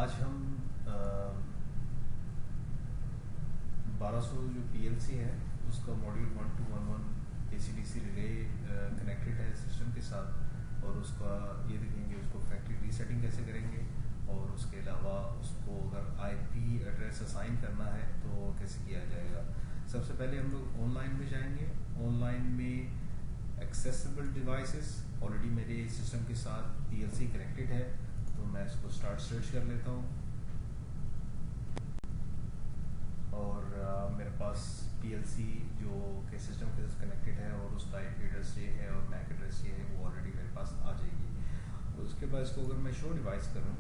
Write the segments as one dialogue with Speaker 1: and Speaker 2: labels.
Speaker 1: आज हम 1200 जो PLC है उसका मॉड्यूल 1211 ACDC रिले कनेक्टेड है सिस्टम के साथ, और उसका ये देखेंगे उसको फैक्ट्री रीसेटिंग कैसे करेंगे, और उसके अलावा उसको अगर IP एड्रेस असाइन करना है तो कैसे किया जाएगा। सबसे पहले हम लोग ऑनलाइन में जाएंगे। ऑनलाइन में एक्सेसिबल डिवाइसेस, ऑलरेडी मेरे सिस्टम के साथ PLC कनेक्टेड है तो मैं इसको सर्च कर लेता हूँ, और मेरे पास PLC जो के सिस्टम के साथ कनेक्टेड है और उसका IP एड्रेस ये है और मैक एड्रेस ये है, वो ऑलरेडी मेरे पास आ जाएगी। उसके बाद इसको अगर मैं शो डिवाइस करूँ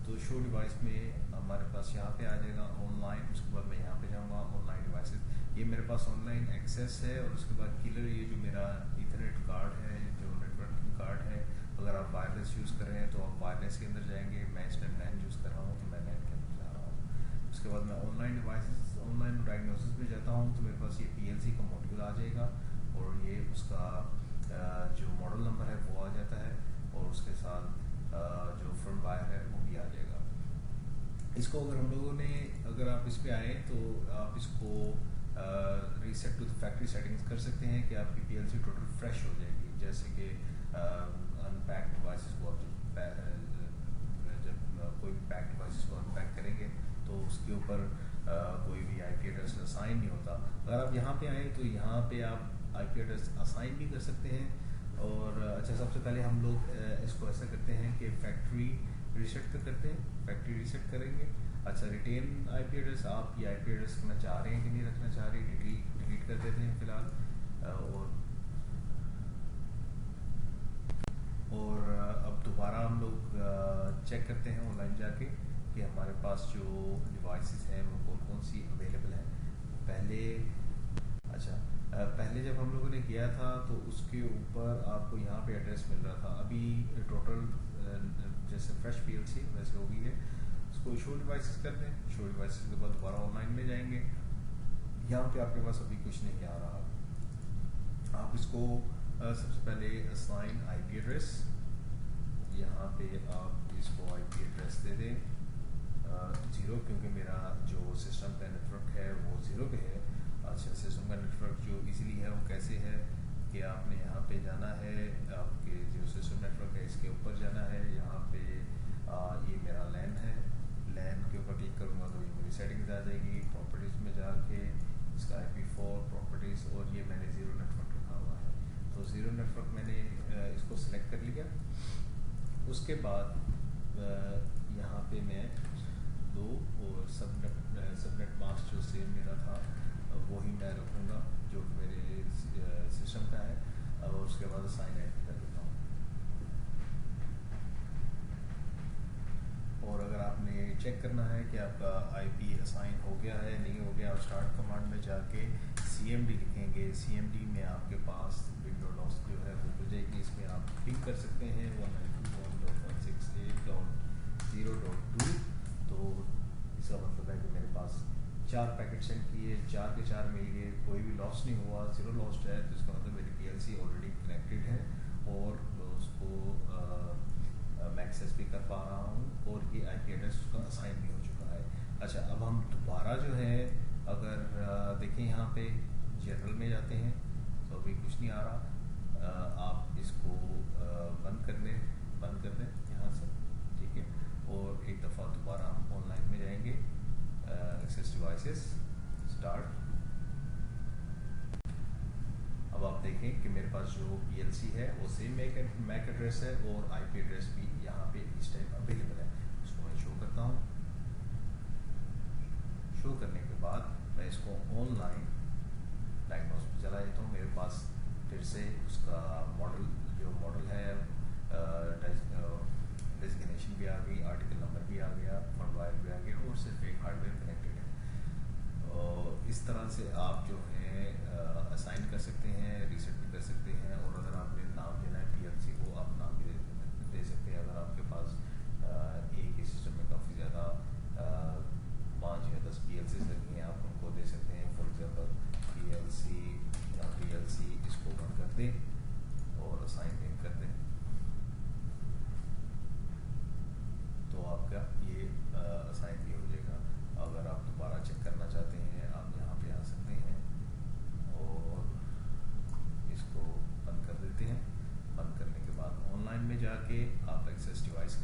Speaker 1: तो शो डिवाइस में हमारे पास यहाँ पे आ जाएगा ऑनलाइन। उसके बाद मैं यहाँ पे जाऊँगा ऑनलाइन डिवाइसेस, ये मेरे पास ऑनलाइन एक्सेस है। और उसके बाद किलर ये जो मेरा इथरनेट कार्ड है, जो नेटवर्किंग कार्ड है, अगर आप वायरलेस यूज़ कर रहे हैं तो आप वायरलेस के अंदर जाएंगे। मैं इस टाइम नैन यूज़ कर रहा हूँ तो मैं नैन के अंदर जा रहा हूँ। उसके बाद मैं ऑनलाइन डिवाइसेस, ऑनलाइन डायग्नोसिस में जाता हूँ तो मेरे पास ये PLC का मॉड्यूल आ जाएगा, और ये उसका जो मॉडल नंबर है वो आ जाता है, और उसके साथ जो फ्रंट वायर है वो भी आ जाएगा। इसको अगर हम लोगों ने, अगर आप इस पे आए तो आप इसको reset to the factory settings कर सकते हैं कि आपकी PLC टोटल फ्रेश हो जाएगी। जैसे कि अनपैक डिवाइसेस को जब कोई भी पैक डिवाइसेस को अनपैक करेंगे तो उसके ऊपर कोई भी IP एड्रेस असाइन नहीं होता। अगर आप यहाँ पे आए तो यहाँ पे आप IP एड्रेस असाइन भी कर सकते हैं। और अच्छा, सबसे पहले हम लोग इसको ऐसा करते हैं कि फैक्ट्री रीसेट करते हैं, फैक्ट्री रीसेट करेंगे। अच्छा, रिटेन IP एड्रेस, आप ये IP एड्रेस रखना चाह रहे हैं कि नहीं रखना चाह रहे हैं, डिलीट कर देते हैं फिलहाल। और अब दोबारा हम लोग चेक करते हैं ऑनलाइन जाके कि हमारे पास जो डिवाइसेस हैं वो कौन कौन सी अवेलेबल हैं। पहले जब हम लोगों ने किया था तो उसके ऊपर आपको यहाँ पे एड्रेस मिल रहा था। अभी टोटल जैसे फ्रेश PLC वैसे हो गई है। उसको शो डिवाइसेस करते हैं। शो डिवाइसेस के बाद दोबारा ऑनलाइन में जाएंगे। यहाँ पे आपके पास अभी कुछ नहीं आ रहा। आप इसको सबसे पहले असाइन IP एड्रेस, यहाँ पे आप इसको IP एड्रेस दे दें 0, क्योंकि मेरा जो सिस्टम का नेटवर्क है वो 0 पे है। अच्छा, सिस्टम का नेटवर्क जो इजीली है वो कैसे है कि आपने यहाँ पे जाना है, आपके जो सिस्टम नेटवर्क है इसके ऊपर जाना है। यहाँ पे ये मेरा लैन है, लैन के ऊपर क्लिक करूँगा तो ये मेरी सेटिंग्स आ जाएगी। प्रॉपर्टीज़ में जाके इसका IP4 प्रॉपर्टीज़, और ये मैंने 0 नेटवर्क रखा हुआ है तो 0 नेटवर्क मैंने इसको सिलेक्ट कर लिया। उसके बाद यहाँ पे मैं 2 और सबनेट मास्क जो सेम मेरा था वही मैं रखूँगा जो मेरे सिस्टम का है, और उसके बाद साइन IP कर देता हूँ। और अगर आपने चेक करना है कि आपका IP असाइन हो गया है नहीं हो गया, आप स्टार्ट कमांड में जाके CMD लिखेंगे। CMD में आपके पास विंडो लॉस जो है वो हो जाएगी। इसमें आप क्लिक कर सकते हैं 192.168.0.2। तो इसका मतलब है कि मेरे पास 4 पैकेट सेंड किए, 4 के 4 मिल गए, कोई भी लॉस नहीं हुआ, 0 लॉस्ट है। तो इसका मतलब मेरी PLC ऑलरेडी कनेक्टेड है और उसको मैं एक्सेस भी कर पा रहा हूँ, और ये IP एड्रेस उसका असाइन भी हो चुका है। अच्छा, अब हम दोबारा जो है अगर देखें यहाँ पे जनरल में जाते हैं तो अभी कुछ नहीं आ रहा। आप इसको बंद कर दें यहाँ से, ठीक है। और एक दफ़ा दोबारा हम ऑनलाइन में जाएंगे, एक्सेस डिवाइसेस, स्टार्ट। अब आप देखें कि मेरे पास जो PLC है वो सेम मैक एड्रेस है और IP एड्रेस भी यहाँ पे इस टाइम अवेलेबल है। उसको मैं शो करता हूँ। शो करने के बाद मैं इसको ऑनलाइन डायग्नोस पे चला जाता हूँ। मेरे पास फिर से उसका मॉडल है, डेजिग्नेशन भी आ गई, आर्टिकल नंबर भी आ गया, फर्म वायर भी आ गया, और सिर्फ एक हार्डवेयर कनेक्टेड है। और इस तरह से आप जो है असाइन कर सकते हैं, रीसेट भी कर सकते हैं। और अगर आपने नाम देना है PLC को, आप नाम भी दे सकते हैं। अगर आपके पास एक ही सिस्टम में काफ़ी ज़्यादा 5 या 10 PLCs लगी हैं, आप उनको दे सकते हैं। फॉर एग्जाम्पल PLC इसको बंद कर दें और असाइन कर दें